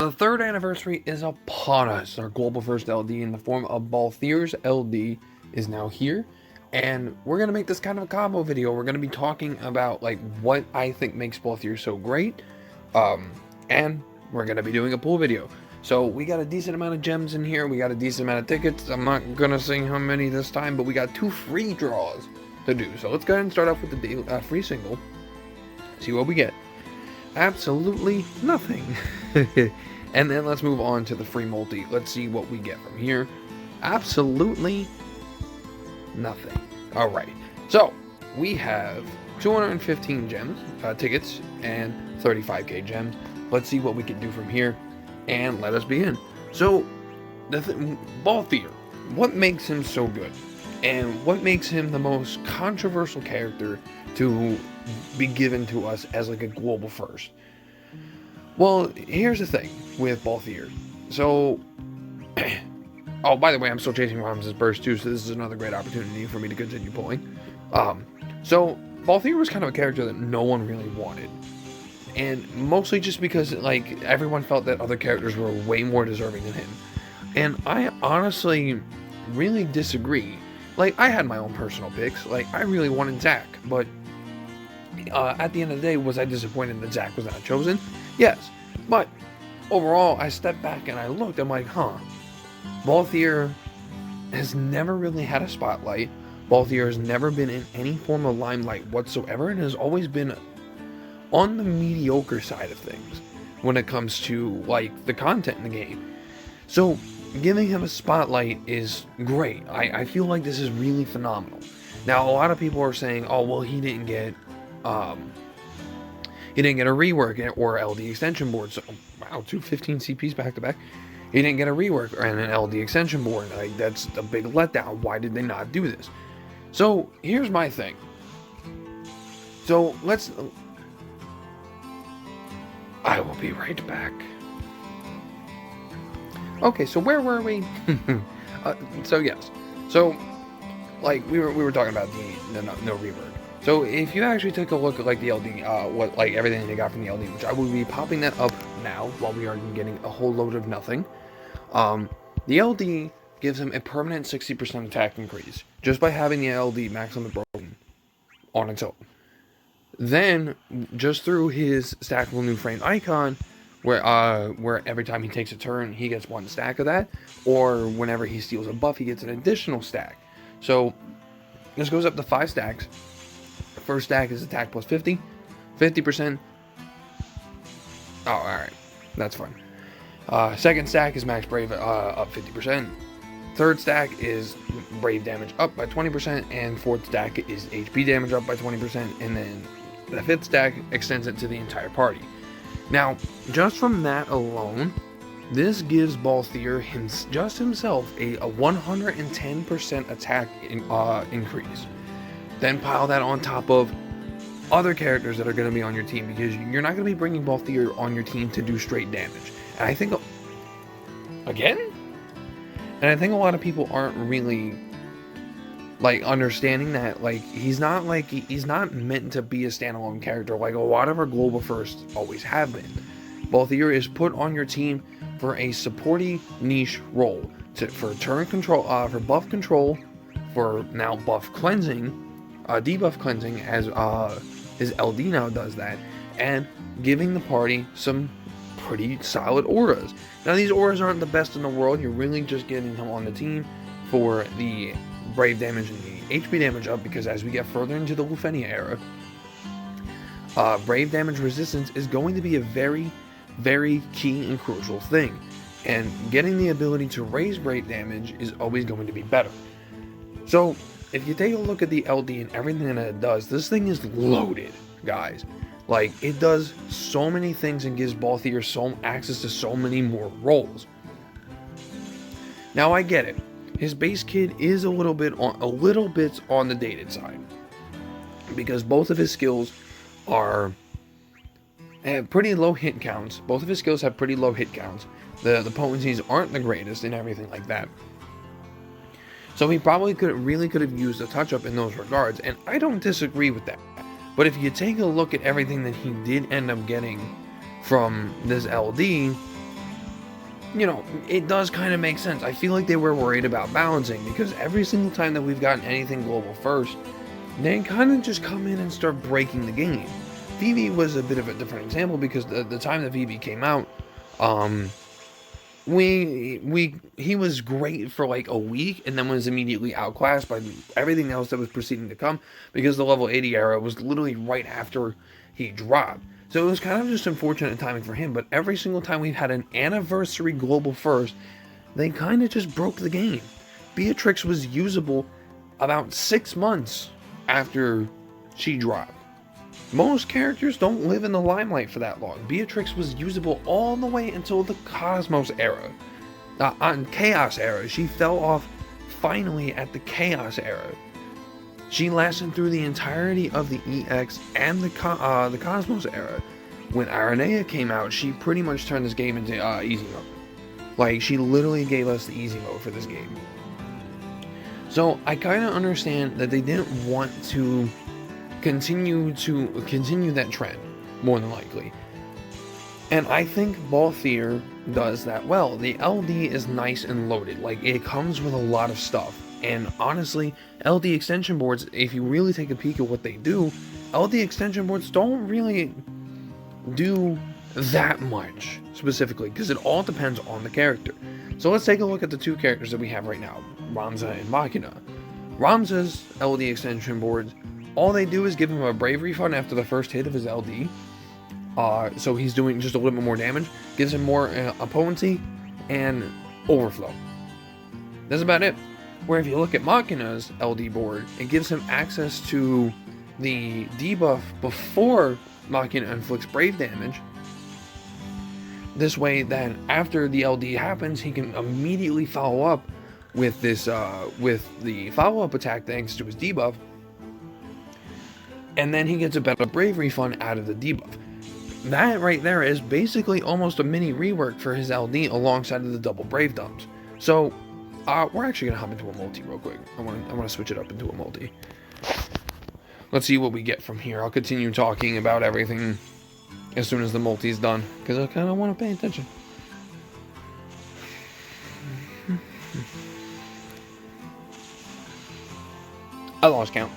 The third anniversary is upon us. Our global first LD in the form of Balthier's LD is now here. And we're going to make this kind of a combo video. We're going to be talking about like what I think makes Balthier so great. And we're going to be doing a pool video. So we got a decent amount of gems in here. We got a decent amount of tickets. I'm not going to say how many this time, but we got 2 free draws to do. So let's go ahead and start off with the daily, free single. See what we get. Absolutely nothing. And then let's move on to the free multi. Let's see what we get from here. Absolutely nothing. Alright, so we have 215 gems, tickets, and 35k gems. Let's see what we can do from here, and let us begin. So, Balthier, what makes him so good? And what makes him the most controversial character to be given to us as like a global first? Well, here's the thing with Balthier. So, oh, by the way, I'm still chasing Ramses' burst too, so this is another great opportunity for me to continue pulling. So Balthier was kind of a character that no one really wanted. And mostly just because, like, everyone felt that other characters were way more deserving than him. And I honestly really disagree. Like, I had my own personal picks. Like, I really wanted Zac, but at the end of the day, was I disappointed that Zac was not chosen? Yes. But overall, I stepped back and I looked, I'm like, Balthier has never really had a spotlight. Balthier has never been in any form of limelight whatsoever, and has always been on the mediocre side of things when it comes to, like, the content in the game. So giving him a spotlight is great. I feel like this is really phenomenal. Now, a lot of people are saying, oh, well, he didn't get a rework or LD extension board. So, wow, 215 CPs back to back. He didn't get a rework and an LD extension board. Like, that's a big letdown. Why did they not do this? So, here's my thing. So, I will be right back. Okay, so where were we? So, yes. So, like, we were talking about the no rework. So, if you actually take a look at, like, the LD, everything they got from the LD, which I will be popping that up now while we are getting a whole load of nothing. The LD gives him a permanent 60% attack increase just by having the LD max limit broken on its own. Then, just through his stackable new frame icon, where every time he takes a turn, he gets 1 stack of that, or whenever he steals a buff, he gets an additional stack. So, this goes up to 5 stacks. First stack is attack plus 50, 50%. Oh, alright. That's fine. Second stack is max brave up 50%. Third stack is brave damage up by 20%. And fourth stack is HP damage up by 20%. And then the fifth stack extends it to the entire party. Now, just from that alone, this gives Balthier himself a 110% attack increase. Then pile that on top of other characters that are going to be on your team, because you're not going to be bringing Balthier on your team to do straight damage. And I think, again? And I think a lot of people aren't really, like, understanding that, like, he's not meant to be a standalone character like a lot of our global firsts always have been. Balthier is put on your team for a supporty niche role, for turn control, for buff control, for now buff cleansing, debuff cleansing, as his LD now does that, and giving the party some pretty solid auras. Now, these auras aren't the best in the world. You're really just getting him on the team for the brave damage and the HP damage up, because as we get further into the Lufenia era, brave damage resistance is going to be a very, very key and crucial thing. And getting the ability to raise brave damage is always going to be better. So, if you take a look at the LD and everything that it does, this thing is loaded, guys. Like, it does so many things and gives Balthier access to so many more roles. Now, I get it. His base kit is a little bit on the dated side, because both of his skills have pretty low hit counts. Both of his skills have pretty low hit counts. The potencies aren't the greatest and everything like that. So he probably could have used a touch up in those regards, and I don't disagree with that. But if you take a look at everything that he did end up getting from this LD, it does kind of make sense. I feel like they were worried about balancing, because every single time that we've gotten anything global first, they kind of just come in and start breaking the game. Vivi was a bit of a different example, because the time that Vivi came out, he was great for like a week, and then was immediately outclassed by everything else that was proceeding to come, because the level 80 era was literally right after he dropped. So it was kind of just unfortunate timing for him, but every single time we've had an anniversary global first, they kind of just broke the game. Beatrix was usable about 6 months after she dropped. Most characters don't live in the limelight for that long. Beatrix was usable all the way until the Cosmos era. On Chaos era, she fell off finally at the Chaos era. She lasted through the entirety of the EX and the Cosmos era. When Aranea came out, she pretty much turned this game into easy mode. Like, she literally gave us the easy mode for this game. So I kind of understand that they didn't want to continue that trend, more than likely. And I think Balthier does that well. The LD is nice and loaded. Like, it comes with a lot of stuff. And honestly, LD extension boards, if you really take a peek at what they do, LD extension boards don't really do that much specifically, because it all depends on the character. So let's take a look at the two characters that we have right now, Ramza and Machina. Ramza's LD extension boards, all they do is give him a bravery fund after the first hit of his LD. So he's doing just a little bit more damage, gives him more potency, and overflow. That's about it. Where if you look at Machina's LD board, it gives him access to the debuff before Machina inflicts brave damage. This way, then after the LD happens, he can immediately follow up with this with the follow-up attack thanks to his debuff, and then he gets a better bravery fund out of the debuff. That right there is basically almost a mini rework for his LD alongside of the double brave dumps. So we're actually gonna hop into a multi real quick. I want to switch it up into a multi. Let's see what we get from here. I'll continue talking about everything as soon as the multi is done, because I kind of want to pay attention. I lost count.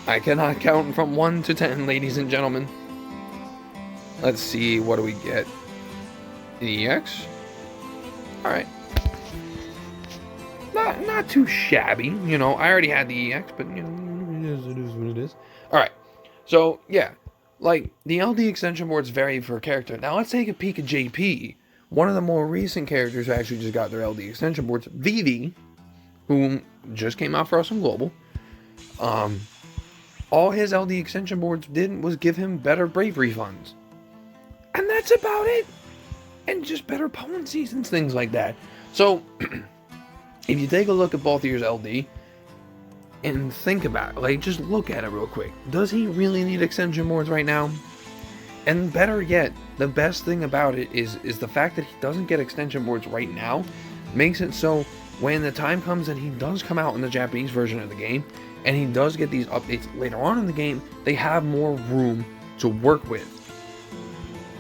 I cannot count from 1 to 10, ladies and gentlemen. Let's see, what do we get? EX? Alright. Not too shabby, I already had the EX, but, it is what it is. Alright, so, yeah. Like, the LD extension boards vary for a character. Now, let's take a peek at JP. One of the more recent characters who actually just got their LD extension boards, Vivi, who just came out for us on Global. All his LD extension boards did was give him better bravery funds. And that's about it. And just better potencies and things like that. So, if you take a look at Balthier's LD, and think about it, like, just look at it real quick. Does he really need extension boards right now? And better yet, the best thing about it is the fact that he doesn't get extension boards right now makes it so when the time comes that he does come out in the Japanese version of the game, and he does get these updates later on in the game, they have more room to work with.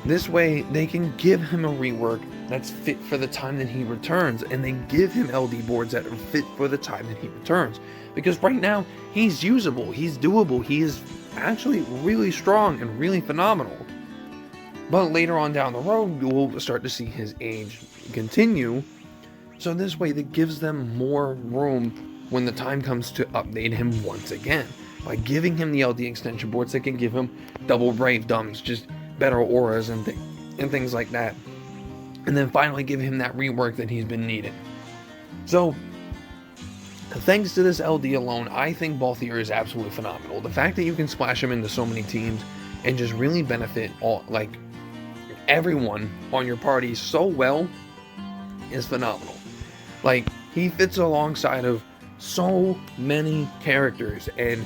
This way, they can give him a rework that's fit for the time that he returns, and they give him LD boards that are fit for the time that he returns. Because right now, he's usable, he's doable, he is actually really strong and really phenomenal. But later on down the road, we'll start to see his age continue. So this way, that gives them more room when the time comes to update him once again. By giving him the LD extension boards, they can give him double brave dumps, just better auras and things like that. And then finally give him that rework that he's been needing. So, thanks to this LD alone, I think Balthier is absolutely phenomenal. The fact that you can splash him into so many teams and just really benefit everyone on your party so well is phenomenal. Like, he fits alongside of so many characters, and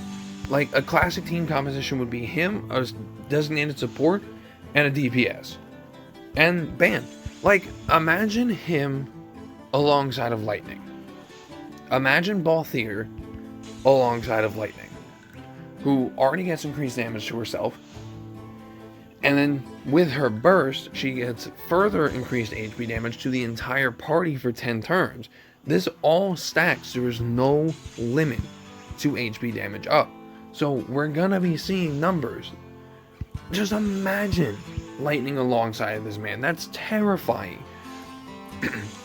like a classic team composition would be him, a designated support, and a DPS. And bam. Like, imagine him alongside of Lightning. Imagine Balthier alongside of Lightning, who already gets increased damage to herself, And then with her burst, she gets further increased HP damage to the entire party for 10 turns. This all stacks. There is no limit to HP damage up. So we're gonna be seeing numbers. Just imagine lightning alongside of this man. That's terrifying.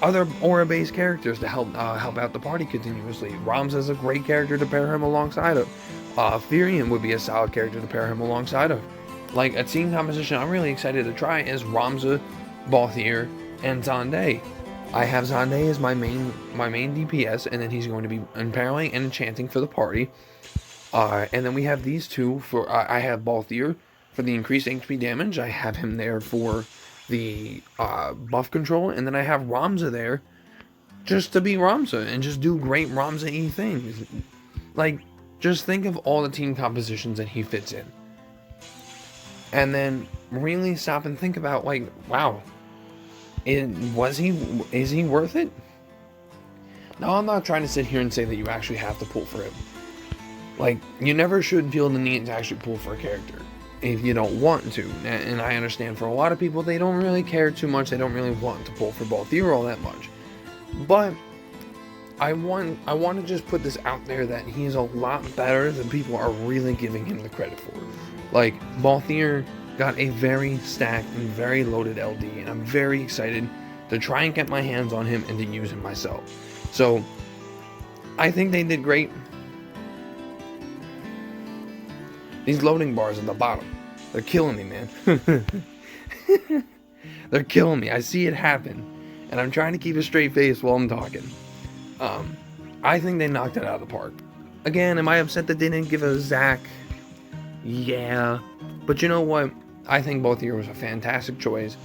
Other aura-based characters to help out the party continuously. Ramza is a great character to pair him alongside of. Firion would be a solid character to pair him alongside of. Like, a team composition I'm really excited to try is Ramza, Balthier, and Zande. I have Zande as my main DPS, and then he's going to be imperiling and enchanting for the party. And then we have these two for I have Balthier for the increased HP damage. I have him there for the buff control, and then I have Ramza there just to be Ramza and just do great Ramza-y things. Like, just think of all the team compositions that he fits in. And then really stop and think about, like, wow, is he worth it? No, I'm not trying to sit here and say that you actually have to pull for him. Like, you never should feel the need to actually pull for a character if you don't want to. And I understand for a lot of people, they don't really care too much. They don't really want to pull for Balthier all that much. But I want to just put this out there that he's a lot better than people are really giving him the credit for. Like, Balthier got a very stacked and very loaded LD, and I'm very excited to try and get my hands on him and to use him myself. So, I think they did great. These loading bars at the bottom, they're killing me, man. They're killing me. I see it happen, and I'm trying to keep a straight face while I'm talking. I think they knocked it out of the park. Again, am I upset that they didn't give a Zach? Yeah, but you know what? I think Balthier was a fantastic choice,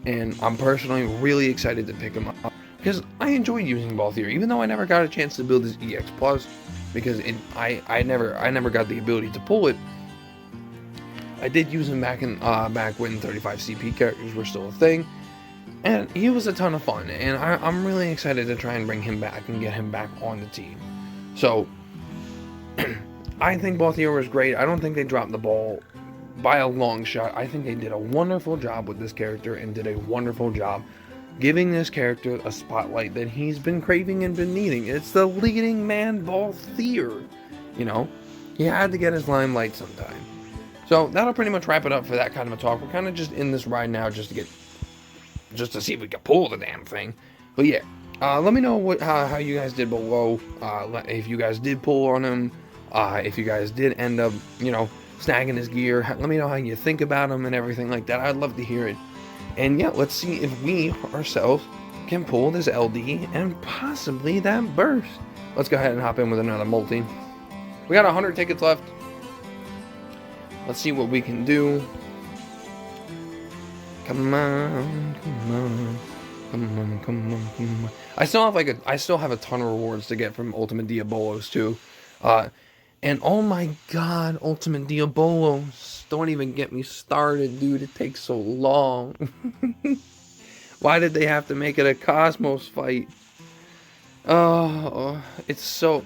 and I'm personally really excited to pick him up because I enjoy using Balthier, even though I never got a chance to build his EX Plus because I never got the ability to pull it. I did use him back when 35 CP characters were still a thing, and he was a ton of fun, and I'm really excited to try and bring him back and get him back on the team. So I think Balthier was great. I don't think they dropped the ball by a long shot. I think they did a wonderful job with this character and did a wonderful job giving this character a spotlight that he's been craving and been needing. It's the leading man, Balthier. You know, he had to get his limelight sometime. So that'll pretty much wrap it up for that kind of a talk. We're kind of just in this ride now just to see if we can pull the damn thing. But yeah, let me know how you guys did below. If you guys did pull on him, if you guys did end up, you know, snagging his gear. Let me know how you think about him and everything like that. I'd love to hear it. And yeah, let's see if we ourselves can pull this LD and possibly that burst. Let's go ahead and hop in with another multi. We got 100 tickets left. Let's see what we can do. Come on, come on, come on, come on, come on. I still have a ton of rewards to get from Ultimate Diabolos too. And oh my god, Ultimate Diabolos. Don't even get me started, dude. It takes so long. Why did they have to make it a Cosmos fight? Oh, it's so...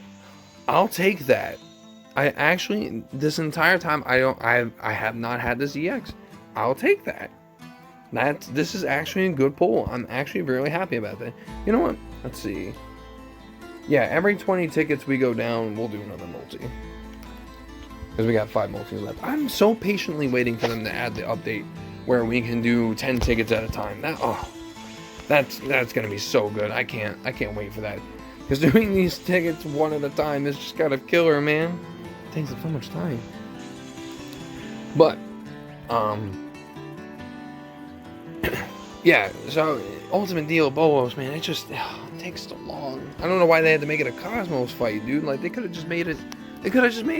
I'll take that. I actually, this entire time, I have not had this EX. I'll take that. This is actually a good pull. I'm actually really happy about that. You know what? Let's see. Yeah, every 20 tickets we go down, we'll do another multi. Because we got 5 multis left. I'm so patiently waiting for them to add the update where we can do 10 tickets at a time. That's gonna be so good. I can't wait for that. Because doing these tickets one at a time is just kind of killer, man. It takes up so much time. But, yeah, so Ultimate Diabolos, man, it takes so long. I don't know why they had to make it a Cosmos fight, dude. Like, they could have just made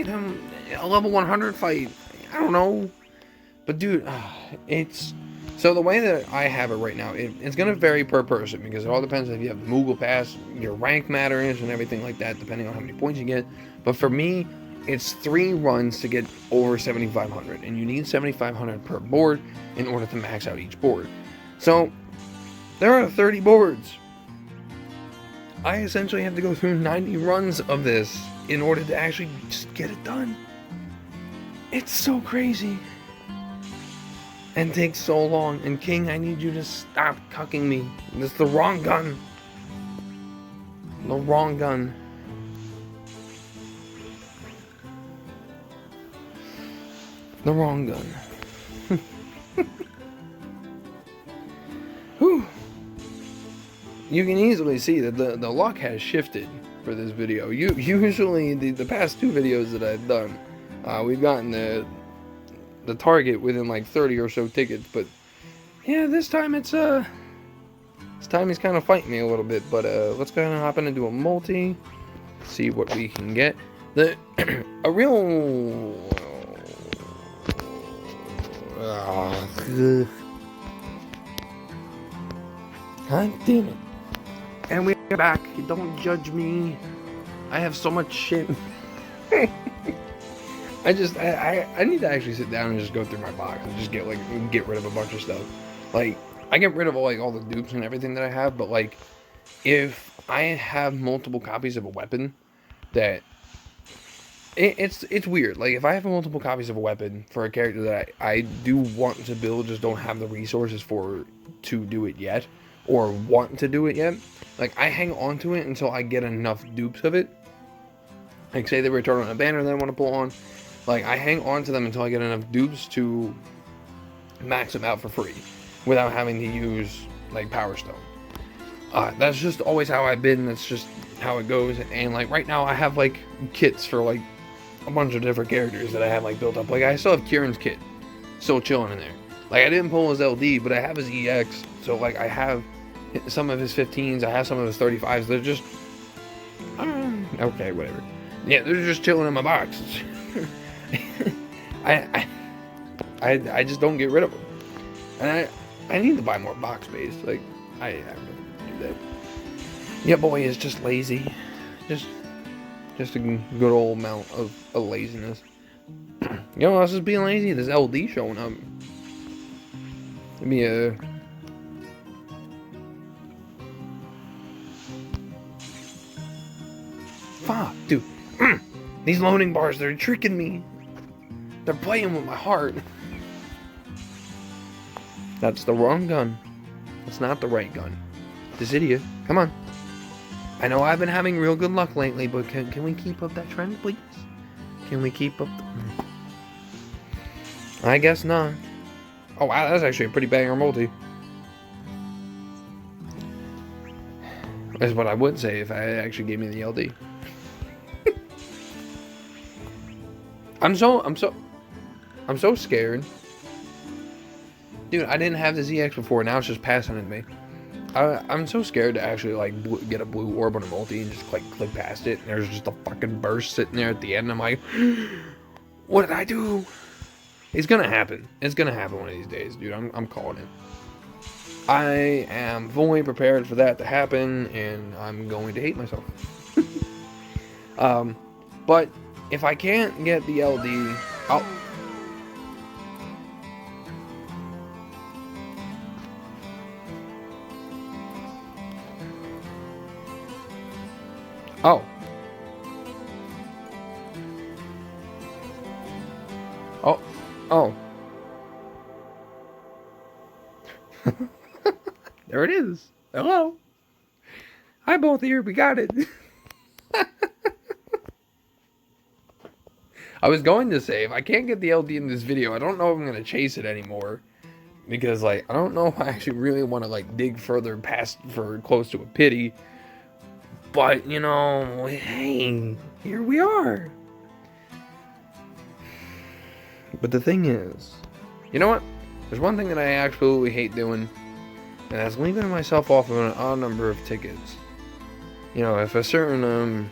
him a level 100 fight. I don't know. But, dude, it's... So, the way that I have it right now, it's going to vary per person, because it all depends if you have the Moogle Pass, your rank matters, and everything like that, depending on how many points you get. But for me, it's 3 runs to get over 7,500, and you need 7,500 per board in order to max out each board. So, there are 30 boards. I essentially have to go through 90 runs of this in order to actually just get it done. It's so crazy. and takes so long. And King, I need you to stop cucking me. This is the wrong gun. The wrong gun. The wrong gun. Whew. You can easily see that the luck has shifted for this video. Usually the past two videos that I've done, we've gotten the target within like 30 or so tickets, but yeah, this time he's kind of fighting me a little bit. But let's go ahead and hop in and do a multi, see what we can get. A real God damn it. And we're back. Don't judge me. I have so much shit. I need to actually sit down and just go through my box and just get rid of a bunch of stuff. Like, I get rid of all the dupes and everything that I have, but like, if I have multiple copies of a weapon, that it's weird. Like, if I have multiple copies of a weapon for a character that I do want to build, just don't have the resources to do it yet, or want to do it yet, like, I hang on to it until I get enough dupes of it. Like, say they return on a banner that I want to pull on, like, I hang on to them until I get enough dupes to max them out for free without having to use like Power Stone. That's just always how I've been. That's just how it goes. And like right now I have like kits for like a bunch of different characters that I have like built up. Like, I still have Kieran's kit still chilling in there. Like, I didn't pull his LD, but I have his EX. So like, I have some of his 15s. I have some of his 35s. They're just okay, whatever. Yeah, they're just chilling in my box. I just don't get rid of them. And I need to buy more box space. Like, I really do that. Yeah, boy is just lazy. Just a good old amount of laziness. You know what else is being lazy? This LD showing up. Give me a... Fuck, dude. These loading bars, they're tricking me. They're playing with my heart. That's the wrong gun. That's not the right gun. Dissidia, come on. I know I've been having real good luck lately, but can we keep up that trend, please? Can we keep up the... I guess not. Oh, wow, that's actually a pretty banger multi. That's what I would say if I actually gave me the LD. I'm so scared. Dude, I didn't have the ZX before, now it's just passing at me. I'm so scared to actually like get a blue orb on a multi and just like click past it, and there's just a fucking burst sitting there at the end. I'm like, what did I do? It's gonna happen. It's gonna happen one of these days, dude. I'm calling it. I am fully prepared for that to happen, and I'm going to hate myself. But if I can't get the LD, I'll... Oh. Oh. Oh. There it is. Hello. Hi, Balthier. We got it. I was going to say, if I can't get the LD in this video, I don't know if I'm going to chase it anymore. Because, like, I don't know if I actually really want to, like, dig further past for close to a pity. But, you know, hey, here we are. But the thing is, you know what? There's one thing that I absolutely hate doing, and that's leaving myself off of an odd number of tickets. You know, if a certain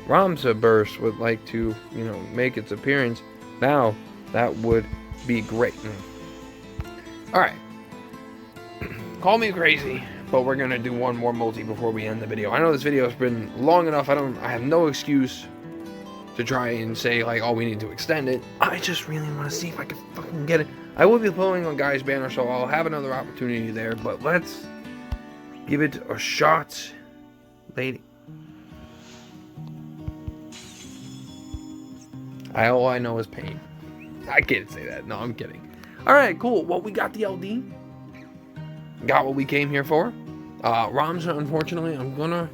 Ramsa burst would like to, you know, make its appearance now, that would be great. Alright. Call me crazy, but we're gonna do one more multi before we end the video. I know this video has been long enough. I have no excuse to try and say like, oh, we need to extend it. I just really want to see if I can fucking get it. I will be pulling on Guy's banner, so I'll have another opportunity there, but let's give it a shot, lady. All I know is pain. I can't say that. No, I'm kidding. All right, cool. Well, we got the LD. Got what we came here for. Ramza, unfortunately, I'm gonna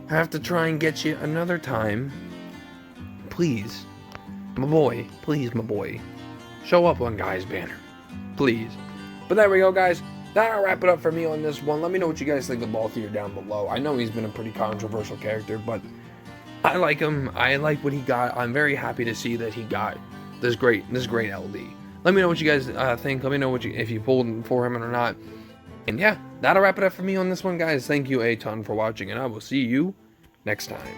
have to try and get you another time. Please, my boy. Please, my boy. Show up on Guy's banner. Please. But there we go, guys. That'll wrap it up for me on this one. Let me know what you guys think of Balthier down below. I know he's been a pretty controversial character, but I like him. I like what he got. I'm very happy to see that he got this great LD. Let me know what you guys think. Let me know if you pulled for him or not. And yeah, that'll wrap it up for me on this one, guys. Thank you a ton for watching, and I will see you next time.